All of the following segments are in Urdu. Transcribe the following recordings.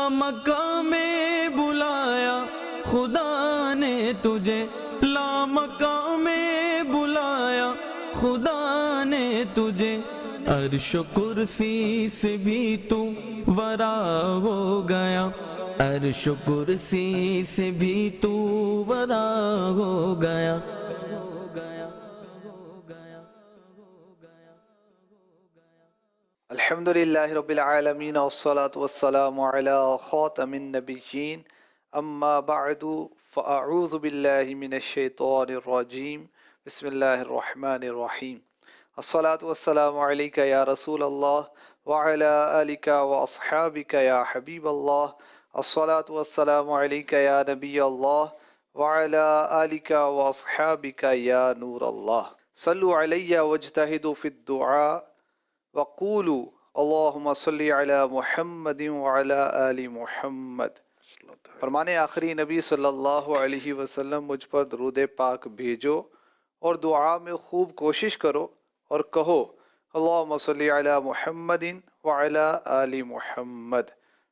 لامکان میں بلایا خدا نے تجھے، لامکان میں بلایا خدا نے تجھے، عرش و کرسی سے بھی تو ورا ہو گیا، عرش و کرسی سے بھی تو ورا ہو گیا۔ الحمدللہ رب العالمین والصلاة والسلام علی خاتم النبیین، اما بعد فاعوذ باللہ من الشیطان الرجیم، بسم اللہ الرحمن الرحیم۔ الصلاة والسلام علیک یا رسول اللہ وعلی آلک واصحابک یا حبیب اللہ، الصلاة والسلام علیک یا نبی اللہ وعلی آلک واصحابک یا نور اللہ۔ صلو علی واجتہدوا فی الدعاء وقولوا اللہم صلی علی محمد وعلی آل محمد۔ فرمان آخری نبی صلی اللہ علیہ وسلم، مجھ پر درود پاک بھیجو اور دعا میں خوب کوشش کرو اور کہو اللہم صلی علی محمد وعلی آل محمد،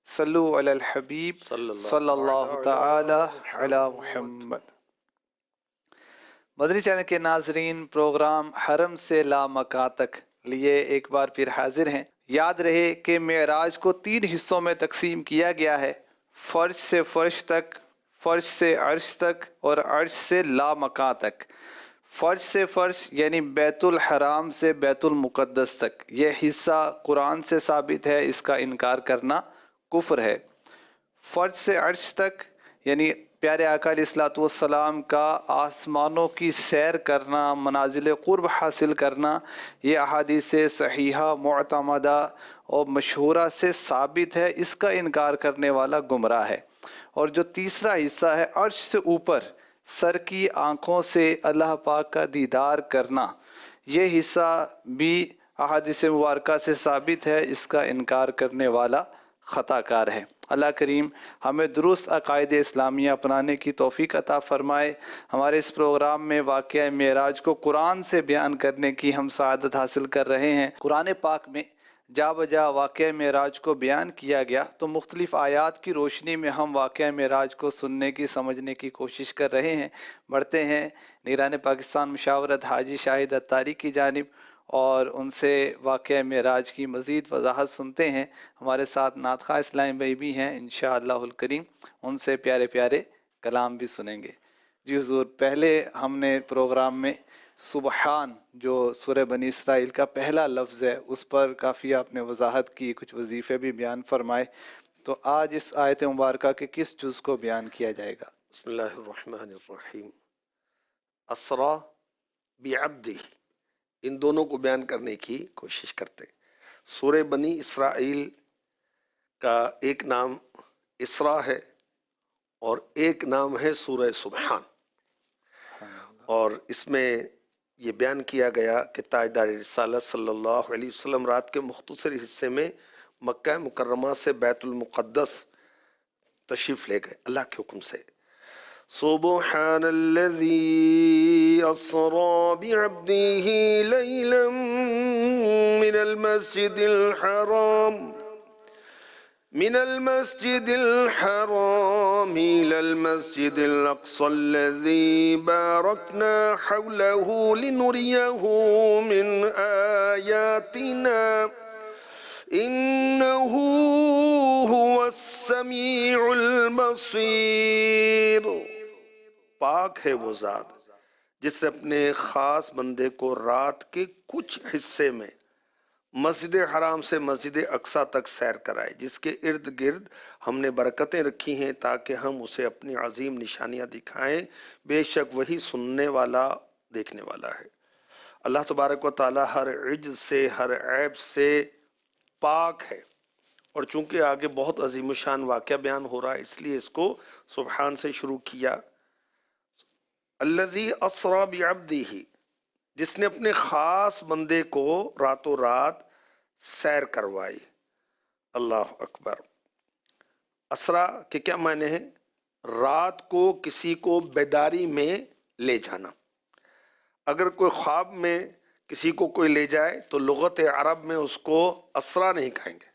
صلو علی الحبیب صلی اللہ تعالی علی محمد۔ مدنی چینل کے ناظرین، پروگرام حرم سے لامکان تک لیے ایک بار پھر حاضر ہیں۔ یاد رہے کہ معراج کو 3 حصوں میں تقسیم کیا گیا ہے، فرش سے فرش تک، فرش سے عرش تک اور عرش سے لامکان تک۔ فرش سے فرش یعنی بیت الحرام سے بیت المقدس تک، یہ حصہ قرآن سے ثابت ہے، اس کا انکار کرنا کفر ہے۔ فرش سے عرش تک یعنی پیارے آقا علیہ الصلوۃ والسلام کا آسمانوں کی سیر کرنا، منازل قرب حاصل کرنا، یہ احادیث صحیحہ معتمدہ اور مشہورہ سے ثابت ہے، اس کا انکار کرنے والا گمراہ ہے۔ اور جو تیسرا حصہ ہے عرش سے اوپر، سر کی آنکھوں سے اللہ پاک کا دیدار کرنا، یہ حصہ بھی احادیث مبارکہ سے ثابت ہے، اس کا انکار کرنے والا خطا کار ہے۔ اللہ کریم ہمیں درست عقائد اسلامیہ اپنانے کی توفیق عطا فرمائے۔ ہمارے اس پروگرام میں واقعہ معراج کو قرآن سے بیان کرنے کی ہم سعادت حاصل کر رہے ہیں۔ قرآن پاک میں جا بجا واقعہ معراج کو بیان کیا گیا، تو مختلف آیات کی روشنی میں ہم واقعہ معراج کو سننے کی، سمجھنے کی کوشش کر رہے ہیں۔ بڑھتے ہیں نگران پاکستان مشاورت حاجی شاہد اتاری کی جانب اور ان سے واقعہ معراج کی مزید وضاحت سنتے ہیں۔ ہمارے ساتھ نعت خواہ اسلامی بھائی بھی ہیں، انشاءاللہ الکریم ان سے پیارے پیارے کلام بھی سنیں گے۔ جی حضور، پہلے ہم نے پروگرام میں سبحان جو سورہ بنی اسرائیل کا پہلا لفظ ہے اس پر کافی آپ نے وضاحت کی، کچھ وظیفے بھی بیان فرمائے، تو آج اس آیت مبارکہ کے کس جز کو بیان کیا جائے گا؟ بسم اللہ الرحمن الرحیم۔ اسرا بعبدہ، ان دونوں کو بیان کرنے کی کوشش کرتے ہیں۔ سورہ بنی اسرائیل کا ایک نام اسرا ہے اور ایک نام ہے سورہ سبحان، اور اس میں یہ بیان کیا گیا کہ تاجدار رسالت صلی اللہ علیہ وسلم رات کے مختصر حصے میں مکہ مکرمہ سے بیت المقدس تشریف لے گئے اللہ کے حکم سے۔ سبحان الذي أسرى بعبده ليلا من المسجد الحرام إلى المسجد الأقصى الذي باركنا حوله لنريه من آياتنا إنه هو السميع البصير۔ پاک ہے وہ ذات جس نے اپنے خاص بندے کو رات کے کچھ حصے میں مسجد حرام سے مسجد اقصیٰ تک سیر کرائے، جس کے ارد گرد ہم نے برکتیں رکھی ہیں تاکہ ہم اسے اپنی عظیم نشانیاں دکھائیں، بے شک وہی سننے والا دیکھنے والا ہے۔ اللہ تبارک و تعالی ہر عجز سے، ہر عیب سے پاک ہے، اور چونکہ آگے بہت عظیم الشان واقعہ بیان ہو رہا ہے اس لیے اس کو سبحان سے شروع کیا۔ الذی اسری بعبدہ، جس نے اپنے خاص بندے کو راتوں رات سیر کروائی۔ اللہ اکبر۔ اسرا کے کیا معنی ہیں؟ رات کو کسی کو بیداری میں لے جانا۔ اگر کوئی خواب میں کسی کو کوئی لے جائے تو لغت عرب میں اس کو اسرا نہیں کہیں گے۔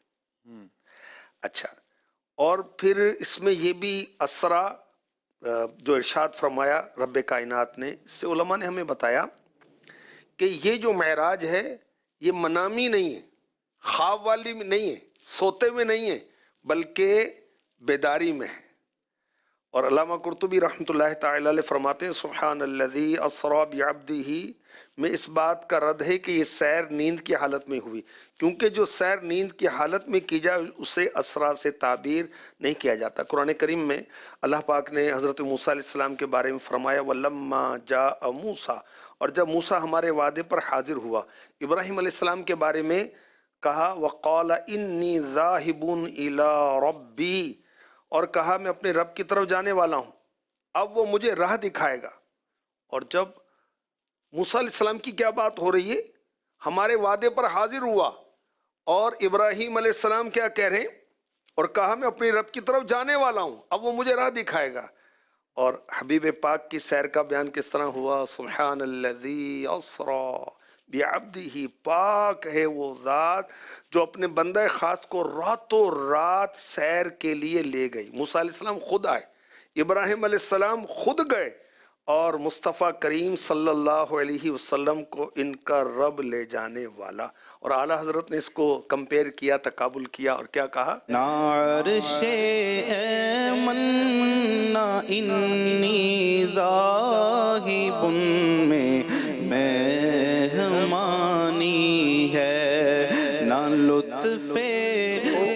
اچھا، اور پھر اس میں یہ بھی اسرا جو ارشاد فرمایا رب کائنات نے، اس سے علماء نے ہمیں بتایا کہ یہ جو معراج ہے یہ منامی نہیں ہے، خواب والی میں نہیں ہے، سوتے میں نہیں ہے، بلکہ بیداری میں ہے۔ اور علامہ قرطبی رحمۃ اللہ تعالی علیہ فرماتے ہیں سبحان الذی اسری بعبدہ، میں اس بات کا رد ہے کہ یہ سیر نیند کی حالت میں ہوئی، کیونکہ جو سیر نیند کی حالت میں کی جائے اسے اسرا سے تعبیر نہیں کیا جاتا۔ قرآن کریم میں اللہ پاک نے حضرت موسیٰ علیہ السلام کے بارے میں فرمایا وَلَمَّا جَاءَ مُوسَىٰ، اور جب موسیٰ ہمارے وعدے پر حاضر ہوا۔ ابراہیم علیہ السلام کے بارے میں کہا وَقَالَ إِنِّي ذَاهِبٌ إِلَىٰ رَبِّي، اور کہا میں اپنے رب کی طرف جانے والا ہوں، اب وہ مجھے راہ دکھائے گا۔ اور جب موسیٰ علیہ السلام کی کیا بات ہو رہی ہے، ہمارے وعدے پر حاضر ہوا اور ابراہیم علیہ السلام کیا کہہ رہے ہیں، اور کہا میں اپنے رب کی طرف جانے والا ہوں، اب وہ مجھے راہ دکھائے گا۔ اور حبیب پاک کی سیر کا بیان کس طرح ہوا، سبحان الذی اسری بعبدہ، پاک ہے وہ ذات جو اپنے بندہ خاص کو راتوں رات سیر کے لیے لے گئی۔ موسیٰ علیہ السلام خود آئے، ابراہیم علیہ السلام خود گئے، اور مصطفیٰ کریم صلی اللہ علیہ وسلم کو ان کا رب لے جانے والا۔ اور اعلیٰ حضرت نے اس کو کمپیئر کیا، تقابل کیا، اور کیا کہا، عرش ایمن نہ انی ذاہب میں مہمانی ہے، نہ لطف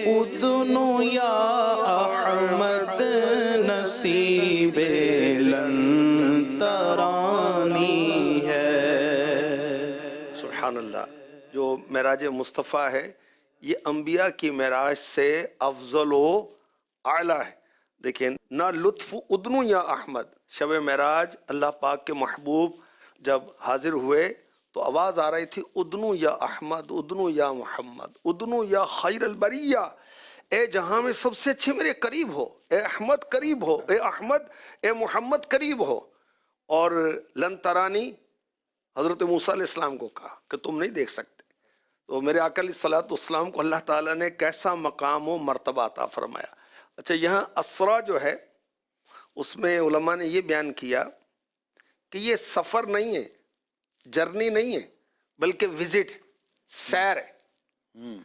ادن یا احمد نصیب لن ترانی ہے۔ سبحان اللہ۔ جو معراج مصطفیٰ ہے یہ انبیاء کی معراج سے افضل و اعلیٰ ہے۔ دیکھیں، نہ لطف ادنو یا احمد، شب معراج اللہ پاک کے محبوب جب حاضر ہوئے تو آواز آ رہی تھی ادنو یا احمد، ادنو یا محمد، ادنو یا خیر البریہ، اے جہاں میں سب سے اچھے میرے قریب ہو، اے احمد قریب ہو، اے احمد اے محمد قریب ہو۔ اور لن ترانی، حضرت موسیٰ علیہ السلام کو کہا کہ تم نہیں دیکھ سکتے۔ تو میرے آقا علیہ الصلوۃ والسلام کو اللہ تعالیٰ نے کیسا مقام و مرتبہ عطا فرمایا۔ اچھا، یہاں اسرا جو ہے اس میں علماء نے یہ بیان کیا کہ یہ سفر نہیں ہے، جرنی نہیں ہے، بلکہ وزٹ، سیر ہے۔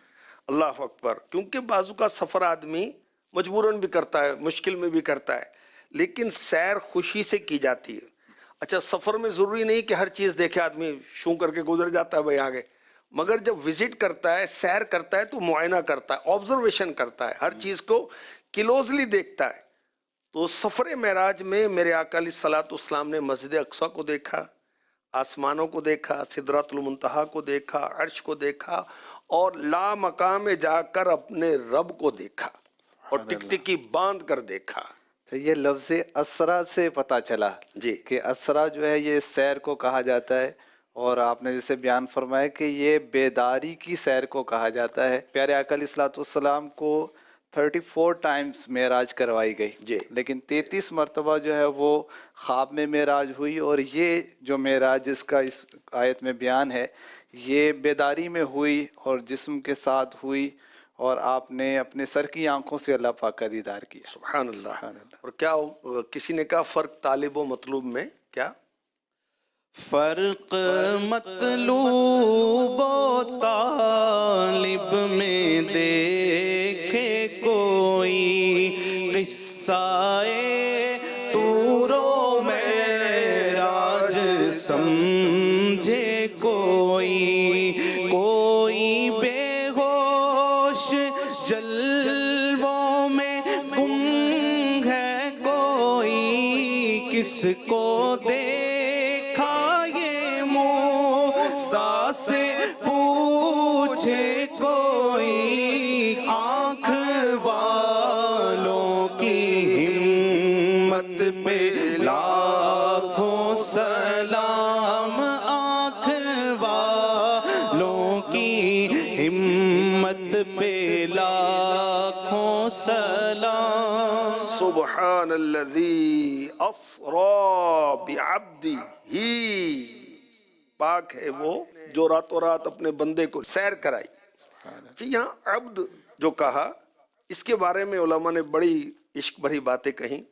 اللہ اکبر۔ کیونکہ بازو کا سفر آدمی مجبوراً بھی کرتا ہے، مشکل میں بھی کرتا ہے، لیکن سیر خوشی سے کی جاتی ہے۔ اچھا، سفر میں ضروری نہیں کہ ہر چیز دیکھے آدمی، شوں کر کے گزر جاتا ہے بھائی آگے، مگر جب وزٹ کرتا ہے، سیر کرتا ہے، تو معائنہ کرتا ہے، آبزرویشن کرتا ہے، ہر چیز کو کلوزلی دیکھتا ہے۔ تو سفر معراج میں میرے آقا علیہ الصلوۃ والسلام نے مسجد اقصیٰ کو دیکھا، آسمانوں کو دیکھا، سدرۃ المنتہا کو دیکھا، عرش کو دیکھا، اور لا مقام میں جا کر اپنے رب کو دیکھا، اور ٹکٹکی باندھ کر دیکھا۔ تو یہ لفظ اسرا سے پتہ چلا جی کہ اسرا جو ہے یہ سیر کو کہا جاتا ہے، اور آپ نے جیسے بیان فرمایا کہ یہ بیداری کی سیر کو کہا جاتا ہے۔ پیارے آقا علیہ الصلوۃ والسلام کو 34 ٹائمز معراج کروائی گئی، جی لیکن 33 مرتبہ جو ہے وہ خواب میں معراج ہوئی، اور یہ جو معراج جس کا اس آیت میں بیان ہے یہ بیداری میں ہوئی اور جسم کے ساتھ ہوئی، اور آپ نے اپنے سر کی آنکھوں سے اللہ پاک کا دیدار کیا۔ سبحان اللہ۔ سبحان اللہ۔ اور کیا کسی نے کہا فرق طالب و مطلوب میں کیا؟ فرق مطلوب و طالب میں دیکھے کوئی، قصہ طور و معراج سمجھے کوئی، کوئی بے ہوش جلووں میں گم ہے کوئی، کس کو دیکھا یہ موسیٰ سے پوچھے کوئی، آنکھ والوں کی ہمت پہ لاکھوں سلام، آنکھ والوں کی ہمت پہ لاکھوں سلام۔ سبحان الذی اسری بعبدہ، پاک ہے وہ جو راتوں رات اپنے بندے کو سیر کرائی۔ یہاں عبد جو کہا اس کے بارے میں علماء نے بڑی عشق بھری باتیں کہیں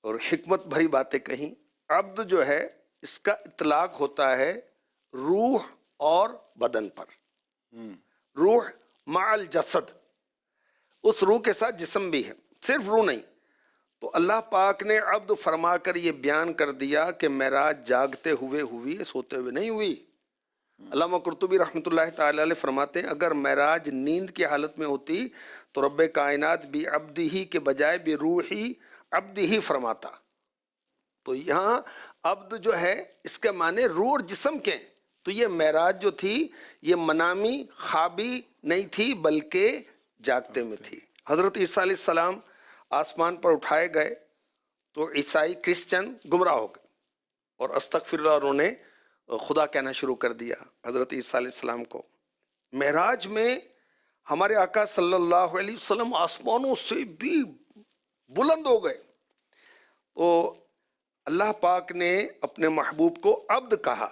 اور حکمت بھری باتیں کہیں. عبد جو ہے اس کا اطلاق ہوتا ہے روح اور بدن پر. روح مع الجسد، اس روح کے ساتھ جسم بھی ہے، صرف روح نہیں. تو اللہ پاک نے عبد فرما کر یہ بیان کر دیا کہ معراج جاگتے ہوئے ہوئی ہے، سوتے ہوئے نہیں ہوئی. علامہ قرطبی رحمۃ اللہ تعالی علیہ فرماتے ہیں اگر معراج نیند کی حالت میں ہوتی تو رب کائنات بھی عبد ہی کے بجائے بھی روحی عبد ہی فرماتا. تو یہاں عبد جو ہے اس کے معنی روح اور جسم کے ہیں. تو یہ معراج جو تھی یہ منامی خوابی نہیں تھی بلکہ جاگتے میں تھی. حضرت عیسیٰ علیہ السلام آسمان پر اٹھائے گئے تو عیسائی کرسچن گمراہ ہو گئے اور استغفر اللہ انہوں نے خدا کہنا شروع کر دیا حضرت عیسیٰ علیہ السلام کو. معراج میں ہمارے آقا صلی اللہ علیہ وسلم آسمانوں سے بھی بلند ہو گئے. تو اللہ پاک نے اپنے محبوب کو عبد کہا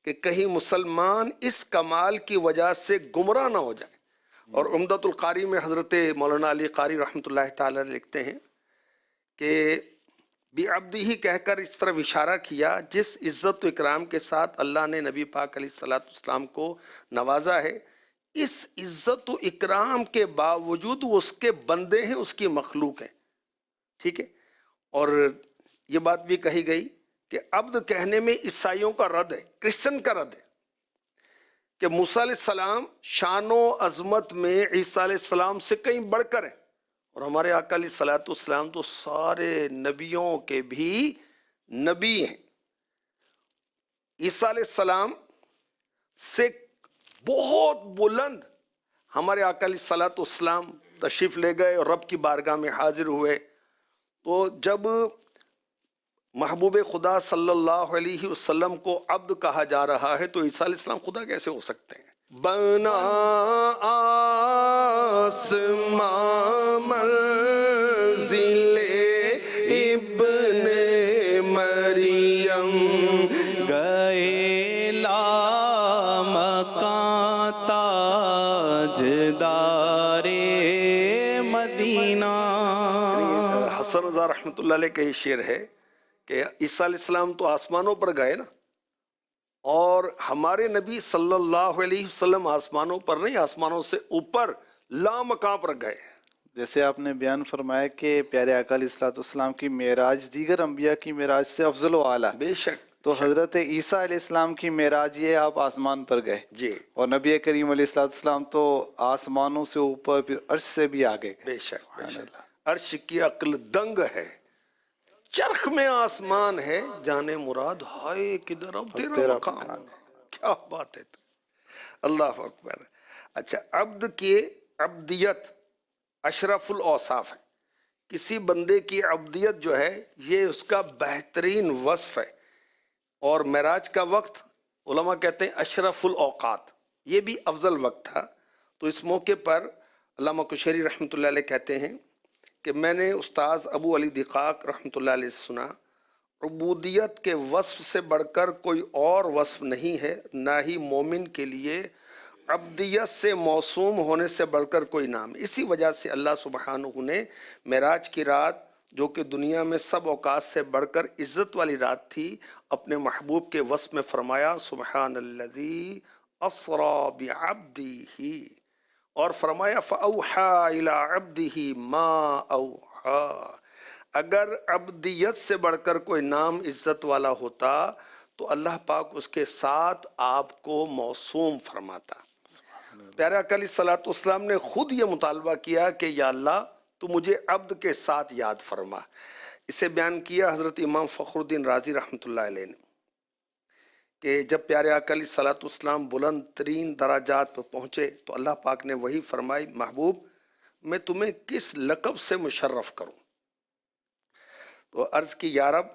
کہ کہیں مسلمان اس کمال کی وجہ سے گمراہ نہ ہو جائے. اور عمدۃ القاری میں حضرت مولانا علی قاری رحمۃ اللہ تعالی لکھتے ہیں کہ بعبدہ ہی کہہ کر اس طرف اشارہ کیا جس عزت و اکرام کے ساتھ اللہ نے نبی پاک علیہ الصلوۃ والسلام کو نوازا ہے، اس عزت و اکرام کے باوجود وہ اس کے بندے ہیں، اس کی مخلوق ہیں. ٹھیک ہے. اور یہ بات بھی کہی گئی کہ عبد کہنے میں عیسائیوں کا رد ہے، کرسچن کا رد ہے کہ موسیٰ علیہ السلام شان و عظمت میں عیسیٰ علیہ السلام سے کہیں بڑھ کر ہیں، اور ہمارے آقا علیہ الصلوۃ والسلام تو سارے نبیوں کے بھی نبی ہیں. عیسیٰ علیہ السلام سے بہت بلند ہمارے آقا علیہ الصلوۃ والسلام تشریف لے گئے اور رب کی بارگاہ میں حاضر ہوئے. تو جب محبوب خدا صلی اللہ علیہ وسلم کو عبد کہا جا رہا ہے تو عیسیٰ علیہ السلام خدا کیسے ہو سکتے ہیں؟ بنا آسمان منزل ابن مریم گئے لامکان تاجدار مدینہ. حسن رضا رحمۃ اللہ علیہ کا یہ شعر ہے کہ عیسیٰ علیہ السلام تو آسمانوں پر گئے نا، اور ہمارے نبی صلی اللہ علیہ وسلم آسمانوں پر نہیں، آسمانوں سے اوپر لامکان پر گئے. جیسے آپ نے بیان فرمایا کہ پیارے آقا علیہ الصلوۃ والسلام کی معراج دیگر انبیاء کی معراج سے افضل و اعلیٰ. بے شک. تو حضرت عیسیٰ علیہ السلام کی معراج یہ آپ آسمان پر گئے جی. اور نبی کریم علیہ الصلوۃ والسلام تو آسمانوں سے اوپر پھر عرش سے بھی آگے گئے. بے شک. بے شک. عرش کی عقل دنگ ہے، چرخ میں آسمان ہے، جانے مراد ہائے کدھر اب تیرا مقام. کیا بات ہے. اللہ اکبر. اچھا، عبد کی عبدیت اشرف الاوصاف ہے. کسی بندے کی عبدیت جو ہے یہ اس کا بہترین وصف ہے. اور معراج کا وقت علماء کہتے ہیں اشرف الاوقات، یہ بھی افضل وقت تھا. تو اس موقع پر علامہ کشیری رحمۃ اللہ علیہ کہتے ہیں کہ میں نے استاذ ابو علی دقاق رحمۃ اللہ علیہ سے سنا، عبودیت کے وصف سے بڑھ کر کوئی اور وصف نہیں ہے، نہ ہی مومن کے لیے عبدیت سے موسوم ہونے سے بڑھ کر کوئی نام. اسی وجہ سے اللہ سبحانہ نے معراج کی رات جو کہ دنیا میں سب اوقات سے بڑھ کر عزت والی رات تھی، اپنے محبوب کے وصف میں فرمایا سبحان الذی اسری بعبدہ، اور فرمایا فَأَوْحَى إِلَىٰ عَبْدِهِ مَا أَوْحَىٰ. اگر عبدیت سے بڑھ کر کوئی نام عزت والا ہوتا تو اللہ پاک اس کے ساتھ آپ کو موسوم فرماتا. پیارے آقا علیہ الصلوۃ والسلام نے خود یہ مطالبہ کیا کہ یا اللہ تو مجھے عبد کے ساتھ یاد فرما. اسے بیان کیا حضرت امام فخر الدین رازی رحمۃ اللہ علیہ نے کہ جب پیارے آقا علیہ الصلوۃ والسلام بلند ترین درجات پر پہنچے تو اللہ پاک نے وہی فرمائی محبوب میں تمہیں کس لقب سے مشرف کروں. تو عرض کی یا رب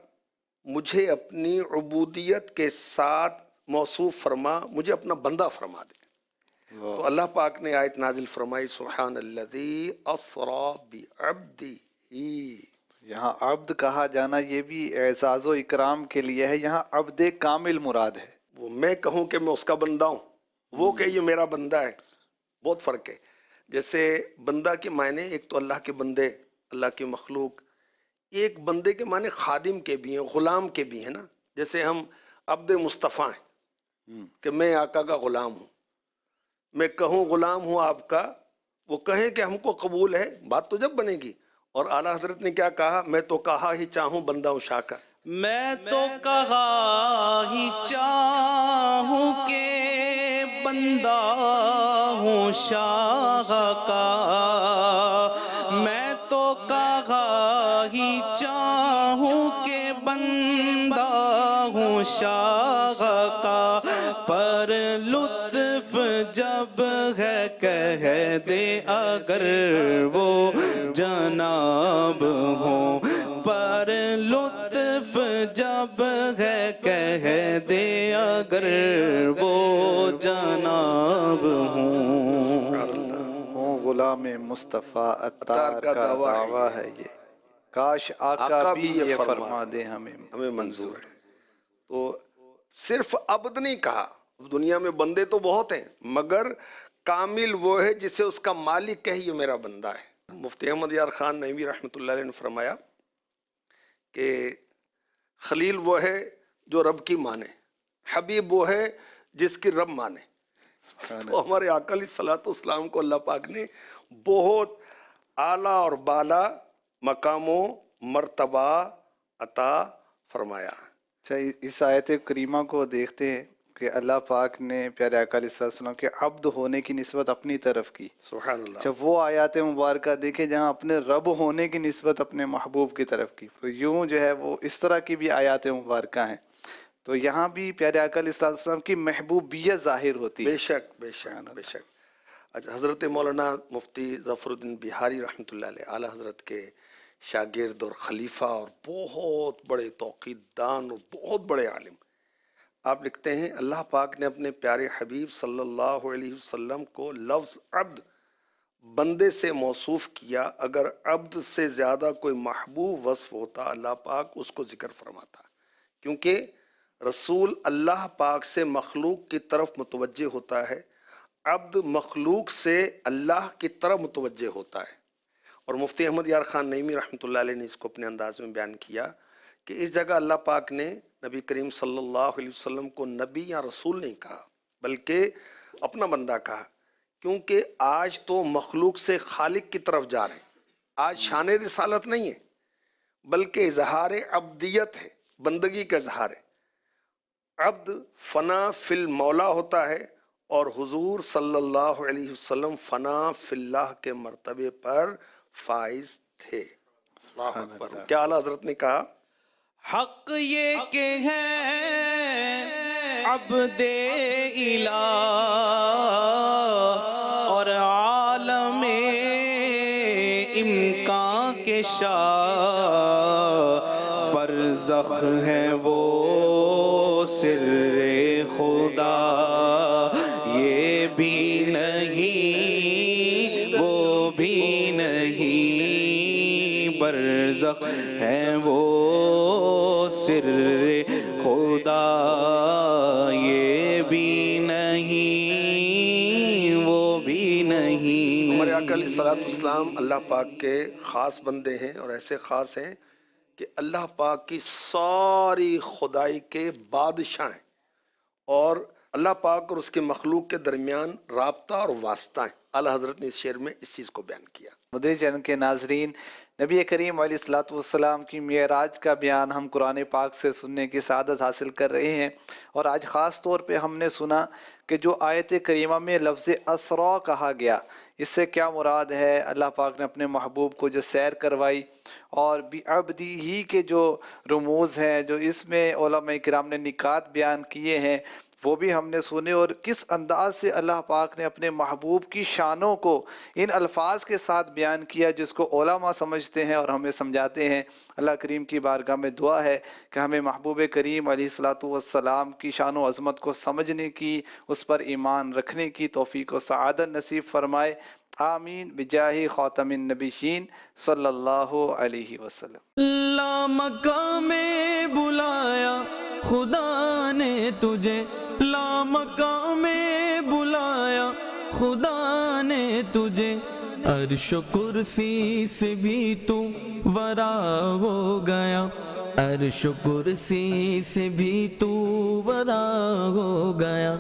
مجھے اپنی عبودیت کے ساتھ موصوف فرما، مجھے اپنا بندہ فرما دے. تو اللہ پاک نے آیت نازل فرمائی سبحان الذی اسری بعبدہ. یہاں عبد کہا جانا یہ بھی اعزاز و اکرام کے لیے ہے، یہاں عبد کامل مراد ہے. وہ میں کہوں کہ میں اس کا بندہ ہوں، وہ کہ یہ میرا بندہ ہے، بہت فرق ہے. جیسے بندہ کے معنی ایک تو اللہ کے بندے، اللہ کی مخلوق، ایک بندے کے معنی خادم کے بھی ہیں، غلام کے بھی ہیں نا. جیسے ہم عبد مصطفیٰ ہیں کہ میں آقا کا غلام ہوں، میں کہوں غلام ہوں آپ کا، وہ کہیں کہ ہم کو قبول ہے، بات تو جب بنے گی. اور اعلیٰ حضرت نے کیا کہا؟ میں تو کہا ہی چاہوں بندہ ہوں شاہ کا. میں تو کہا ہی چاہوں کہ بندہ ہوں شاہ کا، میں تو کہا ہی چاہوں کہ بندہ ہوں شاہ کا، پر لطف جب ہے کہہ دے اگر وہ جناب ہوں، پر لطف جب ہے کہہ دے اگر وہ جناب ہوں. ہوں غلام مصطفیٰ عطار کا دعویٰ ہے یہ، کاش آقا بھی یہ فرما دے ہمیں منظور ہے. تو صرف عبد نہیں کہا، دنیا میں بندے تو بہت ہیں مگر کامل وہ ہے جسے اس کا مالک کہے یہ میرا بندہ ہے. مفتی احمد یار خان نعیمی رحمۃ اللہ علیہ نے فرمایا کہ خلیل وہ ہے جو رب کی مانے، حبیب وہ ہے جس کی رب مانے. تو ہمارے آقا علیہ الصلوۃ والسلام کو اللہ پاک نے بہت اعلیٰ اور بالا مقام و مرتبہ عطا فرمایا. اچھا، اس آیت کریمہ کو دیکھتے ہیں کہ اللہ پاک نے پیارے آقا علیہ السلام کے عبد ہونے کی نسبت اپنی طرف کی. سبحان اللہ. جب وہ آیات مبارکہ دیکھیں جہاں اپنے رب ہونے کی نسبت اپنے محبوب کی طرف کی، تو یوں جو ہے وہ اس طرح کی بھی آیات مبارکہ ہیں. تو یہاں بھی پیارے آقا علیہ السلام کی محبوبیت ظاہر ہوتی ہے. بے شک بے شک بے شک. اچھا، حضرت مولانا مفتی ظفر الدین بہاری رحمۃ اللہ علیہ، اعلیٰ حضرت کے شاگرد اور خلیفہ اور بہت بڑے توقید دان اور بہت بڑے عالم، آپ لکھتے ہیں اللہ پاک نے اپنے پیارے حبیب صلی اللہ علیہ وسلم کو لفظ عبد بندے سے موصوف کیا. اگر عبد سے زیادہ کوئی محبوب وصف ہوتا اللہ پاک اس کو ذکر فرماتا، کیونکہ رسول اللہ پاک سے مخلوق کی طرف متوجہ ہوتا ہے، عبد مخلوق سے اللہ کی طرف متوجہ ہوتا ہے. اور مفتی احمد یار خان نعیمی رحمۃ اللہ علیہ نے اس کو اپنے انداز میں بیان کیا کہ اس جگہ اللہ پاک نے نبی کریم صلی اللہ علیہ وسلم کو نبی یا رسول نہیں کہا بلکہ اپنا بندہ کہا، کیونکہ آج تو مخلوق سے خالق کی طرف جا رہے ہیں. آج شان رسالت نہیں ہے بلکہ اظہار عبدیت ہے، بندگی کا اظہار ہے. عبد فنا فی المولا ہوتا ہے اور حضور صلی اللہ علیہ وسلم فنا فی اللہ کے مرتبے پر فائز تھے. اللہ اکبر. کیا اعلیٰ حضرت نے کہا؟ حق یہ کہ ہے عبد الہ اور عالم امکان کے شاہ، برزخ ہے وہ سر خدا یہ بھی نہیں وہ بھی نہیں، برزخ ہے وہ سر خدا یہ بھی نہیں وہ بھی نہیں. ہمارے آقا علیہ الصلوۃ والسلام اللہ پاک کے خاص بندے ہیں اور ایسے خاص ہیں کہ اللہ پاک کی ساری خدائی کے بادشاہ ہیں اور اللہ پاک اور اس کے مخلوق کے درمیان رابطہ اور واسطہ ہیں. اعلیٰ حضرت نے اس شعر میں اس چیز کو بیان کیا. مدنی چینل کے ناظرین، نبی کریم علیہ الصلوۃ والسلام کی معراج کا بیان ہم قرآن پاک سے سننے کی سعادت حاصل کر رہے ہیں، اور آج خاص طور پہ ہم نے سنا کہ جو آیت کریمہ میں لفظ اسرا کہا گیا، اس سے کیا مراد ہے؟ اللہ پاک نے اپنے محبوب کو جو سیر کروائی، اور بعبدی ہی کے جو رموز ہیں جو اس میں علماء کرام نے نکات بیان کیے ہیں وہ بھی ہم نے سنے، اور کس انداز سے اللہ پاک نے اپنے محبوب کی شانوں کو ان الفاظ کے ساتھ بیان کیا جس کو علماء سمجھتے ہیں اور ہمیں سمجھاتے ہیں. اللہ کریم کی بارگاہ میں دعا ہے کہ ہمیں محبوب کریم علیہ الصلوۃ والسلام کی شان و عظمت کو سمجھنے کی، اس پر ایمان رکھنے کی توفیق و سعادت نصیب فرمائے. آمین بجاہ خاتم النبیین صلی اللہ علیہ وسلم. لا مقام میں بلایا خدا نے تجھے، لا مقام میں بلایا خدا نے تجھے، عرش و کرسی سے بھی تو ورا ہو گیا، عرش و کرسی سے بھی تو ورا ہو گیا۔